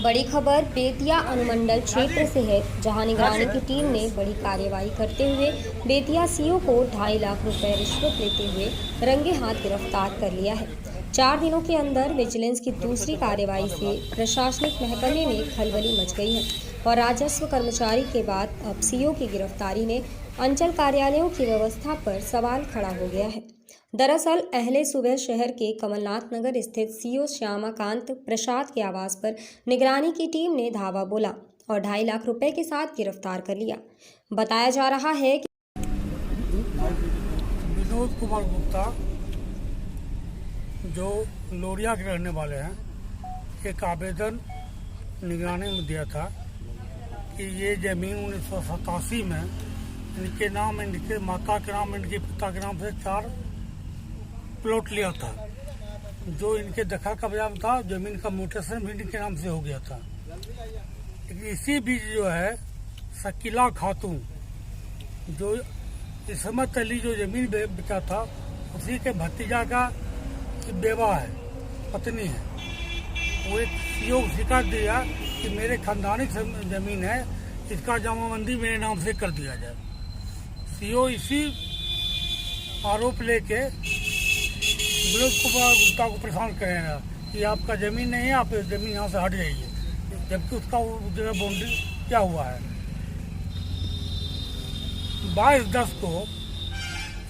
बड़ी खबर बेतिया अनुमंडल क्षेत्र से है, जहां निगरानी की टीम ने बड़ी कार्रवाई करते हुए बेतिया सीओ को 2.5 लाख रुपए रिश्वत लेते हुए रंगे हाथ गिरफ्तार कर लिया है। 4 दिनों के अंदर विजिलेंस की दूसरी कार्रवाई से प्रशासनिक महकमे में खलबली मच गई है और राजस्व कर्मचारी के बाद अब सीओ की गिरफ्तारी ने अंचल कार्यालयों की व्यवस्था पर सवाल खड़ा हो गया है। दरअसल अहले सुबह शहर के कमलनाथ नगर स्थित सीओ श्यामाकांत प्रसाद के आवास पर निगरानी की टीम ने धावा बोला और 2.5 लाख रुपए के साथ गिरफ्तार कर लिया। बताया जा रहा है कि विनोद कुमार गुप्ता जो लोरिया के रहने वाले हैं, एक आवेदन निगरानी में दिया था कि ये जमीन 1987 में इनके नाम, इनके माता के नाम, इनके पिता के नाम से 4 प्लॉट लिया था। जो इनके दखल कब्जा में था, जमीन का म्यूटेशन भी इनके नाम से हो गया था। इसी बीच जो है शकीला खातून, जो इस्मत अली जो जमीन बेचा था, उसी के भतीजा का बेवा है, पत्नी है। वो एक सीओ को शिकायत दिया कि मेरे खानदानी जमीन है, इसका जमाबंदी मेरे नाम से कर दिया जाए। सीओ इसी आरोप लेके विनोद कुमार गुप्ता को परेशान करेगा कि आपका जमीन नहीं है, आप जमीन यहाँ से हट जाइए, जबकि उसका जगह बाउंड्री क्या हुआ है। 22/10 को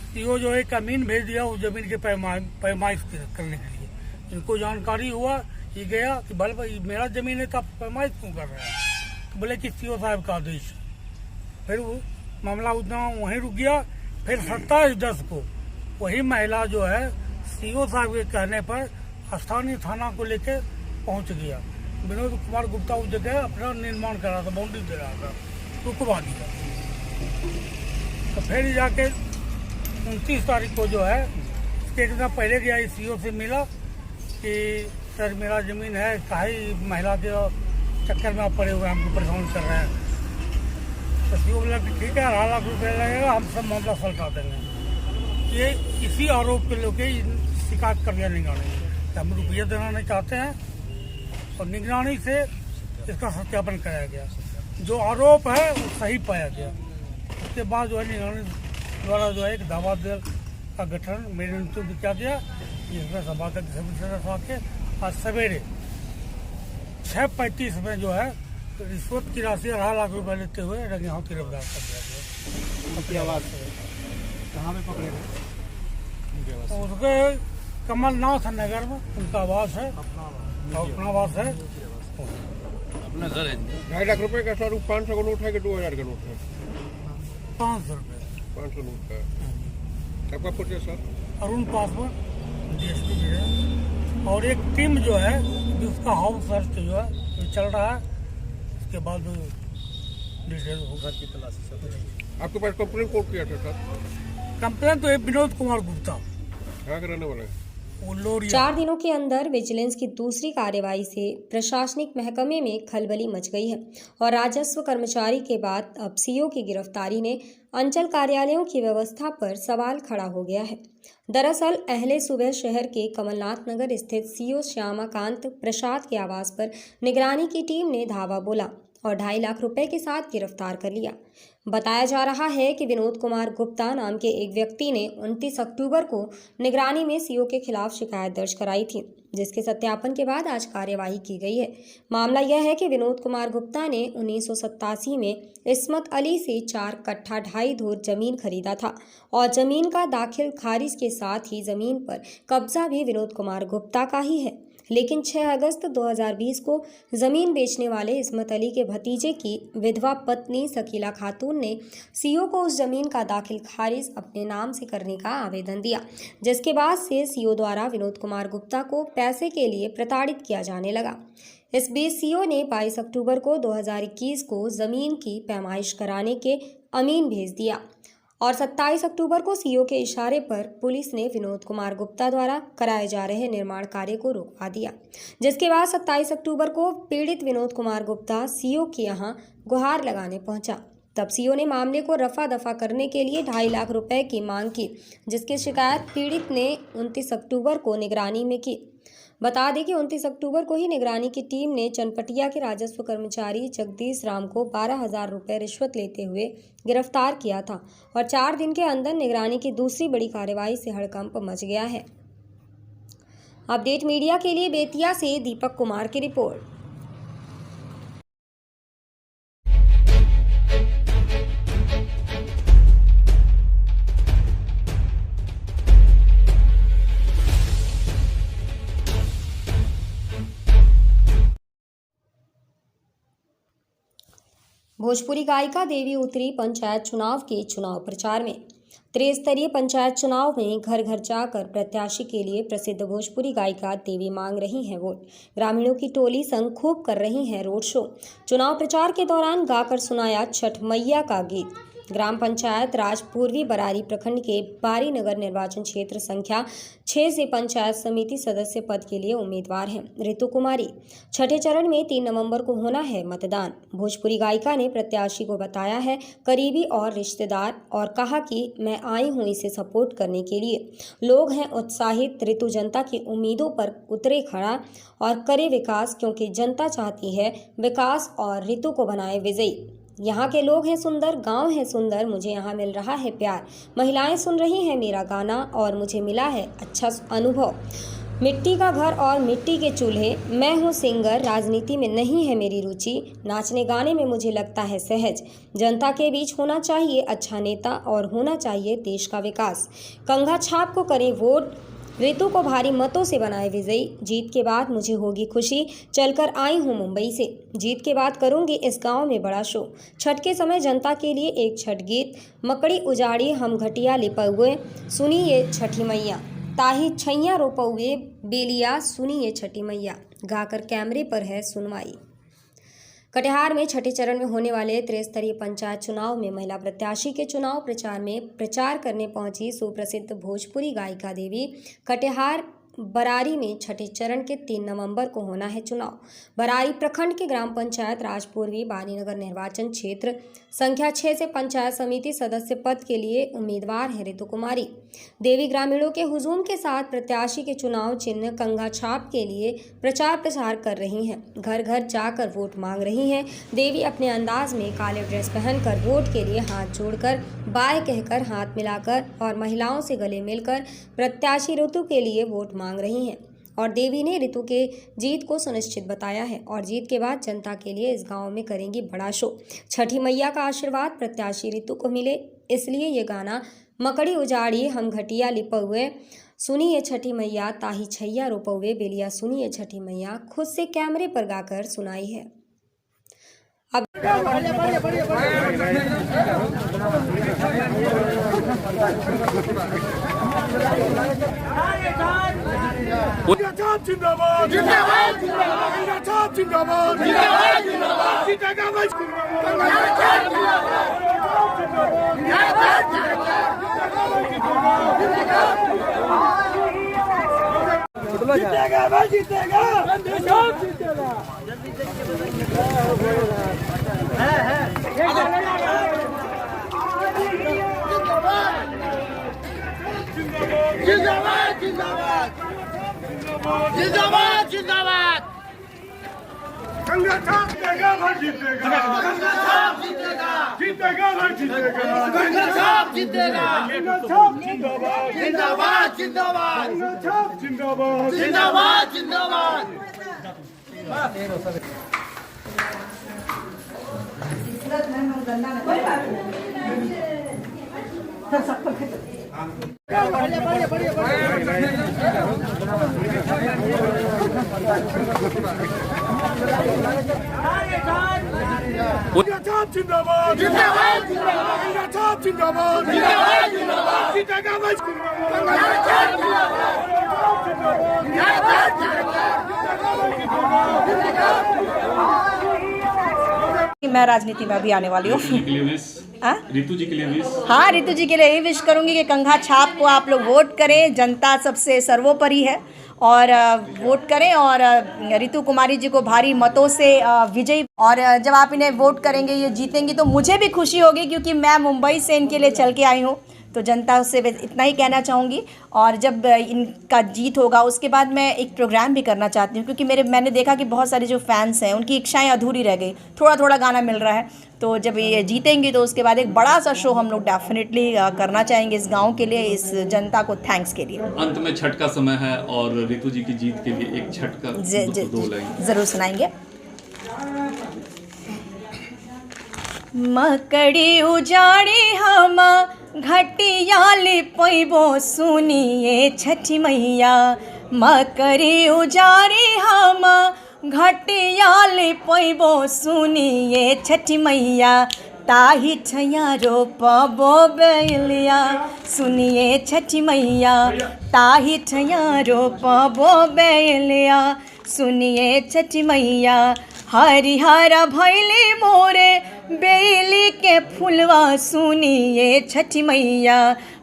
सीओ जो है अमीन भेज दिया उस जमीन के पैमाइश करने के लिए। इनको जानकारी हुआ, ये गया कि भाई मेरा जमीन है तो आप पैमाइश क्यों कर रहे हैं। तो बोले कि सीओ साहब का आदेश। फिर वो मामला उतना वहीं रुक गया। फिर 27/10 को वही महिला जो है सीओ साहब के कहने पर स्थानीय थाना को लेके पहुंच गया। विनोद कुमार गुप्ता उस जगह अपना निर्माण कर रहा था, बाउंड्री दे रहा था, रुकवा दिया। तो फिर जाके 29 तारीख को जो है, इसके एक दिन पहले गया, सीओ से मिला कि सर मेरा ज़मीन है, काहे महिला के चक्कर में आप पड़े हुए, हमको परेशान कर रहे हैं। तो सीओ बोला कि ठीक है, 2.5 लाख रुपये लगेगा, हम सब मामला सलटा देंगे। ये इसी आरोप के लोग शिकायत कर दिया निगरानी कि हम रुपये देना नहीं चाहते हैं, और निगरानी से इसका सत्यापन कराया गया। जो आरोप है वो सही पाया गया। उसके बाद जो है निगरानी द्वारा जो है एक दावा दल का गठन मेरे नेतृत्व में किया गया, जिसमें सभा के सभी सदस्य आके आज सवेरे 6:35 में जो है रिश्वत की राशि 2.5 लाख रुपये लेते हुए रंगे हाथ गिरफ्तार कर दिया गया। कहाँ पे पकड़े थे? उसके कमलनाथ नगर में उनका आवास है, अपना आवास है, अपना घर है। 2.5 लाख रुपए का सर 500 का नोट है कि 2000 का नोट है? 500 रुपये। 500 नोट है। आपका परिचय सर? अरुण पासवान, DSP जी है। और एक टीम जो है उसका हाउस सर्च जो है चल रहा है। उसके बाद डिटेल होगा की तलाशी सब। आपके पास कंप्लेंट कौन किया था सर? कंप्लेंट तो है विनोद कुमार गुप्ता, कहाँ के रहने वाले हैं? 4 दिनों के अंदर विजिलेंस की दूसरी कार्रवाई से प्रशासनिक महकमे में खलबली मच गई है और राजस्व कर्मचारी के बाद अब सीओ की गिरफ्तारी ने अंचल कार्यालयों की व्यवस्था पर सवाल खड़ा हो गया है। दरअसल अहले सुबह शहर के कमलनाथ नगर स्थित सीओ श्यामाकांत प्रसाद के आवास पर निगरानी की टीम ने धावा बोला और 2.5 लाख रुपए के साथ गिरफ्तार कर लिया। बताया जा रहा है कि विनोद कुमार गुप्ता नाम के एक व्यक्ति ने 29 अक्टूबर को निगरानी में सीओ के खिलाफ शिकायत दर्ज कराई थी, जिसके सत्यापन के बाद आज कार्यवाही की गई है। मामला यह है कि विनोद कुमार गुप्ता ने 1987 में इस्मत अली से 4 कट्ठा 2.5 धूर जमीन खरीदा था और जमीन का दाखिल खारिज के साथ ही जमीन पर कब्जा भी विनोद कुमार गुप्ता का ही है। लेकिन 6 अगस्त 2020 को जमीन बेचने वाले इस्मत अली के भतीजे की विधवा पत्नी शकीला खातून ने सीओ को उस जमीन का दाखिल खारिज अपने नाम से करने का आवेदन दिया, जिसके बाद से सीओ द्वारा विनोद कुमार गुप्ता को पैसे के लिए प्रताड़ित किया जाने लगा। इस बीच सीओ ने 22 अक्टूबर को 2021 को जमीन की पैमाइश कराने के अमीन भेज दिया और 27 अक्टूबर को सीओ के इशारे पर पुलिस ने विनोद कुमार गुप्ता द्वारा कराए जा रहे निर्माण कार्य को रोकवा दिया, जिसके बाद 27 अक्टूबर को पीड़ित विनोद कुमार गुप्ता सीओ के यहां गुहार लगाने पहुंचा। तब सीओ ने मामले को रफा दफा करने के लिए 2.5 लाख रुपए की मांग की, जिसकी शिकायत पीड़ित ने 29 अक्टूबर को निगरानी में की। बता दें कि 29 अक्टूबर को ही निगरानी की टीम ने चनपटिया के राजस्व कर्मचारी जगदीश राम को 12,000 रुपये रिश्वत लेते हुए गिरफ्तार किया था और 4 दिन के अंदर निगरानी की दूसरी बड़ी कार्रवाई से हड़कंप मच गया है। अपडेट मीडिया के लिए बेतिया से दीपक कुमार की रिपोर्ट। भोजपुरी गायिका देवी उतरी पंचायत चुनाव के चुनाव प्रचार में। त्रिस्तरीय पंचायत चुनाव में घर घर जाकर प्रत्याशी के लिए प्रसिद्ध भोजपुरी गायिका देवी मांग रही हैं वोट। ग्रामीणों की टोली संग खूब कर रही हैं रोड शो। चुनाव प्रचार के दौरान गाकर सुनाया छठ मैया का गीत। ग्राम पंचायत राजपूर्वी बरारी प्रखंड के बारी नगर निर्वाचन क्षेत्र संख्या 6 से पंचायत समिति सदस्य पद के लिए उम्मीदवार हैं ऋतु कुमारी। छठे चरण में 3 नवंबर को होना है मतदान। भोजपुरी गायिका ने प्रत्याशी को बताया है करीबी और रिश्तेदार और कहा कि मैं आई हूं इसे सपोर्ट करने के लिए। लोग हैं उत्साहित। ऋतु जनता की उम्मीदों पर उतरे खड़ा और करे विकास, क्योंकि जनता चाहती है विकास और ऋतु को बनाए विजयी। यहाँ के लोग हैं सुंदर, गांव है सुंदर, मुझे यहाँ मिल रहा है प्यार। महिलाएं सुन रही हैं मेरा गाना और मुझे मिला है अच्छा अनुभव। मिट्टी का घर और मिट्टी के चूल्हे, मैं हूँ सिंगर, राजनीति में नहीं है मेरी रुचि, नाचने गाने में मुझे लगता है सहज। जनता के बीच होना चाहिए अच्छा नेता और होना चाहिए देश का विकास। कंघा छाप को करें वोट, ऋतु को भारी मतों से बनाए विजयी। जीत के बाद मुझे होगी खुशी, चलकर आई हूँ मुंबई से। जीत के बाद करूँगी इस गांव में बड़ा शो। छठ के समय जनता के लिए एक छठ गीत, मकड़ी उजाड़ी हम घटिया लिपउए, सुनिए छठी मैया, ताही छैया रोपउए बेलिया, सुनिए छठी मैया, गाकर कैमरे पर है सुनवाई। कटिहार में छठे चरण में होने वाले त्रिस्तरीय पंचायत चुनाव में महिला प्रत्याशी के चुनाव प्रचार में प्रचार करने पहुंची सुप्रसिद्ध भोजपुरी गायिका देवी। कटिहार बरारी में छठे चरण के 3 नवंबर को होना है चुनाव। बरारी प्रखंड के ग्राम पंचायत राजपूर्वी बानीनगर निर्वाचन क्षेत्र संख्या 6 से पंचायत समिति सदस्य पद के लिए उम्मीदवार है ऋतु कुमारी। देवी ग्रामीणों के हुजूम के साथ प्रत्याशी के चुनाव चिन्ह कंघा छाप के लिए प्रचार प्रसार कर रही हैं। घर घर जाकर वोट मांग रही हैं। देवी अपने अंदाज में काले ड्रेस पहनकर वोट के लिए हाथ जोड़कर, बाय कहकर, हाथ मिलाकर और महिलाओं से गले मिलकर प्रत्याशी ऋतु के लिए वोट मांग रही हैं। और देवी ने ऋतु के जीत को सुनिश्चित बताया है और जीत के बाद जनता के लिए इस गांव में करेंगी बड़ा शो। छठी मैया का आशीर्वाद प्रत्याशी ऋतु को मिले, इसलिए ये गाना मकड़ी उजाड़ी हम घटिया लिपउए, सुनिए छठी मैया, ताही छैया रोपउए बेलिया, सुनिए छठी मैया, खुद से कैमरे पर गाकर सुनाई है। अब जिंदाबाद जिंदाबाद जिंदाबाद जिंदाबाद जीतेगा भाई, जीतेगा जीतेगा। जिंदाबाद जिंदाबाद जिंदाबाद जिंदाबाद। कंघा छाप जीतेगा भाई, जीतेगा। कंघा छाप जीतेगा, जीतेगा भाई, जीतेगा। कंघा छाप जीतेगा, कंघा छाप जिंदाबाद जिंदाबाद जिंदाबाद। कंघा छाप जिंदाबाद जिंदाबाद जिंदाबाद। जिंदाबाद जिंदाबाद जिंदाबाद जिंदाबाद जिंदाबाद जीतेगा भाई। मैं राजनीति में अभी आने वाली हूँ। ऋतु जी के लिए विश। हाँ, ऋतु जी के लिए यही विश करूँगी कि कंघा छाप को आप लोग वोट करें। जनता सबसे सर्वोपरि है और वोट करें और ऋतु कुमारी जी को भारी मतों से विजयी। और जब आप इन्हें वोट करेंगे, ये जीतेंगी, तो मुझे भी खुशी होगी क्योंकि मैं मुंबई से इनके लिए चल के आई हूँ। तो जनता से इतना ही कहना चाहूँगी। और जब इनका जीत होगा उसके बाद मैं एक प्रोग्राम भी करना चाहती हूँ, क्योंकि मैंने देखा कि बहुत सारे जो फैंस हैं उनकी इच्छाएं अधूरी रह गई, थोड़ा थोड़ा गाना मिल रहा है। तो जब ये जीतेंगी तो उसके बाद एक बड़ा सा शो हम लोग डेफिनेटली करना चाहेंगे इस गाँव के लिए, इस जनता को थैंक्स के लिए। अंत में छठ का समय है और रितु जी की जीत के लिए एक छठ का दो लाइन ज़रूर सुनाएंगे। मकड़ी उजाड़ी हम घटिया लिपैबो सुनिए छठी मैया, मकड़ी उजाड़ी हम घटिया लिपैबो सुनिए छठी मैया, ताही ठैया रोपबो बेलिया सुनिए छठी मैया, ताही ठैया रोपबो बेलिया सुनिए छठी मैया, हरिहर भैली मोरे बेली के फुलवा सुनिए छठी मैया,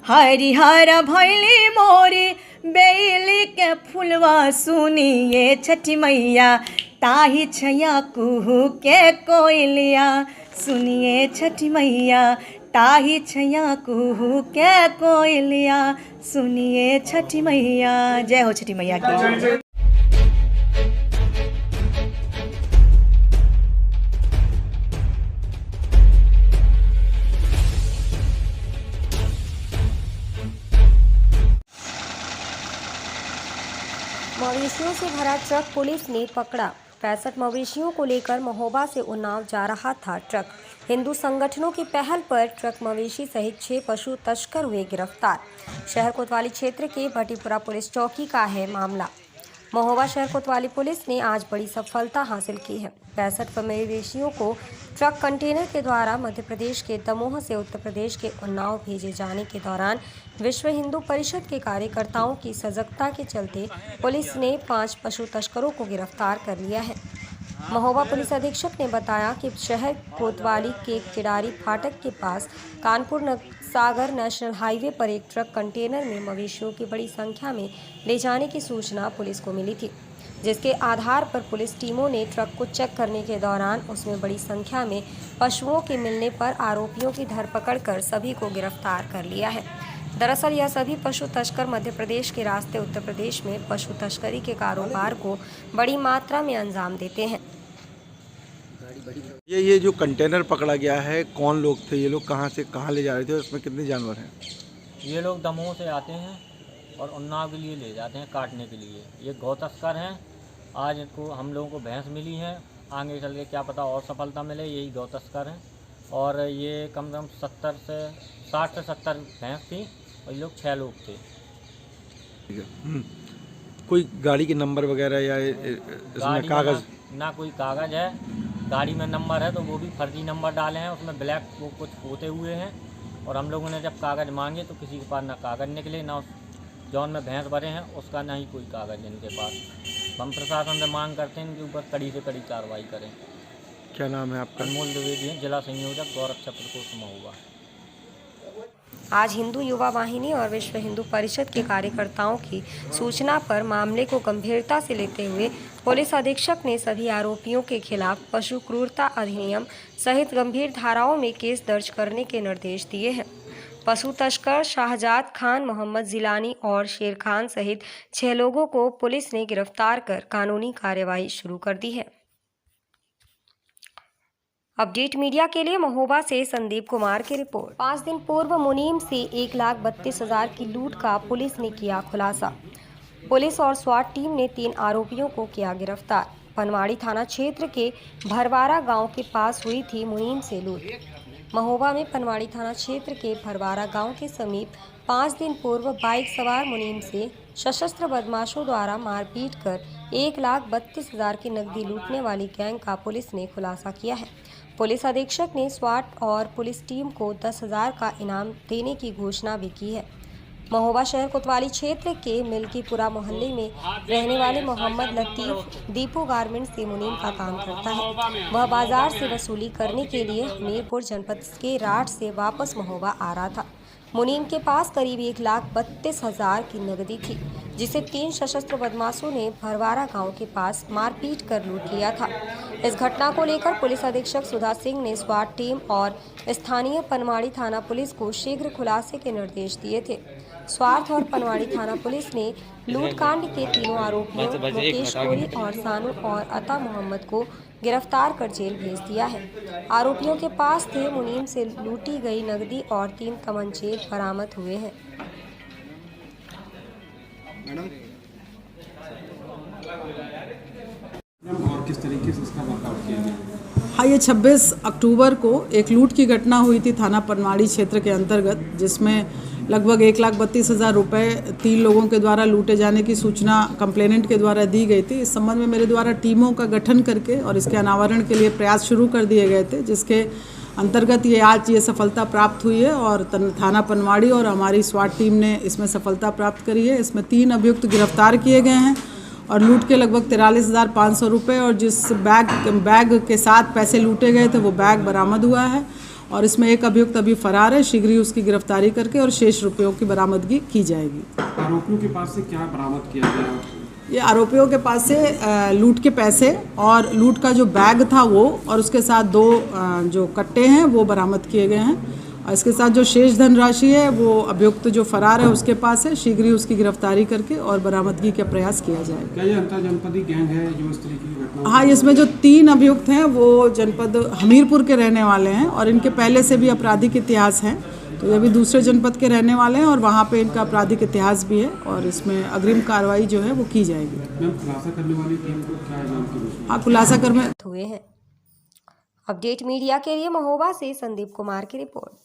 हरिहर भैली मोरे बेली के फुलवा सुनिए छठी मैया, ताही छैया कुहू के कोयलिया सुनिए छठी मैया, ताही छैया कुहू के कोयलिया सुनिए छठी मैया। जय हो छठी मैया की। मवेशियों से भरा ट्रक पुलिस ने पकड़ा। 65 मवेशियों को लेकर महोबा से उन्नाव जा रहा था ट्रक। हिंदू संगठनों की पहल पर ट्रक मवेशी सहित 6 पशु तस्कर हुए गिरफ्तार। शहर कोतवाली क्षेत्र के भटीपुरा पुलिस चौकी का है मामला। महोबा शहर कोतवाली पुलिस ने आज बड़ी सफलता हासिल की है। 65 मवेशियों को ट्रक कंटेनर के द्वारा मध्य प्रदेश के दमोह से उत्तर प्रदेश के उन्नाव भेजे जाने के दौरान विश्व हिंदू परिषद के कार्यकर्ताओं की सजगता के चलते पुलिस ने 5 पशु तस्करों को गिरफ्तार कर लिया है। महोबा पुलिस अधीक्षक ने बताया कि शहर कोतवाली के किडारी फाटक के पास कानपुर सागर नेशनल हाईवे पर एक ट्रक कंटेनर में मवेशियों की बड़ी संख्या में ले जाने की सूचना पुलिस को मिली थी, जिसके आधार पर पुलिस टीमों ने ट्रक को चेक करने के दौरान उसमें बड़ी संख्या में पशुओं के मिलने पर आरोपियों की धरपकड़ कर सभी को गिरफ्तार कर लिया है। दरअसल यह सभी पशु तस्कर मध्य प्रदेश के रास्ते उत्तर प्रदेश में पशु तस्करी के कारोबार को बड़ी मात्रा में अंजाम देते हैं। ये जो कंटेनर पकड़ा गया है, कौन लोग थे ये लोग, कहाँ से कहाँ ले जा रहे थे और इसमें कितने जानवर हैं? ये लोग दमोह से आते हैं और उन्नाव के लिए ले जाते हैं काटने के लिए। ये गौ तस्कर हैं। आज इनको हम लोगों को भैंस मिली है, आगे चल के क्या पता और सफलता मिले। यही गौ तस्कर हैं और ये कम से कम 60 से 70 भैंस थी और ये लोग 6 लोग थे। ठीक है। कोई गाड़ी के नंबर वगैरह या इसमें कागज़? ना कोई कागज़ है। गाड़ी में नंबर है तो वो भी फर्जी नंबर डाले हैं, उसमें ब्लैक वो कुछ होते हुए हैं। और हम लोगों ने जब कागज़ मांगे तो किसी के पास ना कागज़ निकले, ना उस जौन में भैंस भरे हैं उसका ना ही कोई कागज़ इनके पास। हम प्रशासन से मांग करते हैं इनके ऊपर कड़ी से कड़ी कार्रवाई करें। क्या नाम है आपका? अनमोल द्विवेदी हैं, जिला संयोजक गौरक्षा प्रकोष्ठ महोबा। आज हिंदू युवा वाहिनी और विश्व हिंदू परिषद के कार्यकर्ताओं की सूचना पर मामले को गंभीरता से लेते हुए पुलिस अधीक्षक ने सभी आरोपियों के खिलाफ पशु क्रूरता अधिनियम सहित गंभीर धाराओं में केस दर्ज करने के निर्देश दिए हैं। पशु तस्कर शाहजाद खान, मोहम्मद जिलानी और शेर खान सहित 6 लोगों को पुलिस ने गिरफ्तार कर कानूनी कार्यवाही शुरू कर दी है। अपडेट मीडिया के लिए महोबा से संदीप कुमार की रिपोर्ट। 5 दिन पूर्व मुनीम से 1,32,000 की लूट का पुलिस ने किया खुलासा। पुलिस और स्वाट टीम ने 3 आरोपियों को किया गिरफ्तार। पनवाड़ी थाना क्षेत्र के भरवारा गांव के पास हुई थी मुनीम से लूट। महोबा में पनवाड़ी थाना क्षेत्र के भरवारा गांव के समीप 5 दिन पूर्व बाइक सवार मुनीम से सशस्त्र बदमाशों द्वारा मारपीट कर 1,32,000 की नकदी लूटने वाली गैंग का पुलिस ने खुलासा किया है। पुलिस अधीक्षक ने स्वाट और पुलिस टीम को 10,000 का इनाम देने की घोषणा भी की है। महोबा शहर कोतवाली क्षेत्र के मिल्कीपुरा मोहल्ले में रहने वाले मोहम्मद लतीफ़ दीपू गारमेंट्स से मुनीम का काम करता है। वह बाजार से वसूली करने के लिए हमीरपुर जनपद के राठ से वापस महोबा आ रहा था। मुनीम के पास करीब 1,32,000 की नकदी थी, जिसे 3 सशस्त्र बदमाशों ने भरवारा गांव के पास मारपीट कर लूट लिया था। इस घटना को लेकर पुलिस अधीक्षक सुधा सिंह ने स्वाट टीम और स्थानीय पनवाड़ी थाना पुलिस को शीघ्र खुलासे के निर्देश दिए थे। स्वार्थ और पनवाड़ी थाना पुलिस ने लूटकांड के तीनों आरोपियों मुकेश कोरी और सानू और अता मोहम्मद को गिरफ्तार कर जेल भेज दिया है। आरोपियों के पास थे मुनीम से लूटी गई नकदी और 3 तमंचे बरामद हुए हैं। और किस तरीके से इसका वर्कआउट किया गया? हाँ, ये 26 अक्टूबर को एक लूट की घटना हुई थी थाना पनवाड़ी क्षेत्र के अंतर्गत, जिसमें लगभग 1,32,000 रुपये 3 लोगों के द्वारा लूटे जाने की सूचना कंप्लेनेंट के द्वारा दी गई थी। इस संबंध में मेरे द्वारा टीमों का गठन करके और इसके अनावरण के लिए प्रयास शुरू कर दिए गए थे, जिसके अंतर्गत आज ये सफलता प्राप्त हुई है और थाना पनवाड़ी और हमारी स्वाट टीम ने इसमें सफलता प्राप्त करी है। इसमें 3 अभियुक्त गिरफ्तार किए गए हैं और लूट के लगभग 43,500 रुपये और जिस बैग के साथ पैसे लूटे गए थे वो बैग बरामद हुआ है और इसमें एक अभियुक्त अभी फरार है। शीघ्र ही उसकी गिरफ्तारी करके और शेष रुपयों की बरामदगी की जाएगी। आरोपियों के पास से क्या बरामद किया गया? ये आरोपियों के पास से लूट के पैसे और लूट का जो बैग था वो और उसके साथ 2 जो कट्टे हैं वो बरामद किए गए हैं और इसके साथ जो शेष धनराशि है वो अभियुक्त जो फरार है उसके पास है। शीघ्र ही उसकी गिरफ्तारी करके और बरामदगी का प्रयास किया जाएगा। क्या ये अंतरजनपदीय गैंग है जो इस तरीके की घटना? हाँ, इसमें जो 3 अभियुक्त हैं वो जनपद हमीरपुर के रहने वाले हैं और इनके पहले से भी आपराधिक इतिहास हैं, तो ये भी दूसरे जनपद के रहने वाले हैं और वहाँ पे इनका आपराधिक इतिहास भी है और इसमें अग्रिम कार्रवाई जो है वो की जाएगी। मैम, खुलासा करने वाली टीम को क्या है नाम की? हाँ, खुलासा कर में हुए हैं। अपडेट मीडिया के लिए महोबा से संदीप कुमार की रिपोर्ट।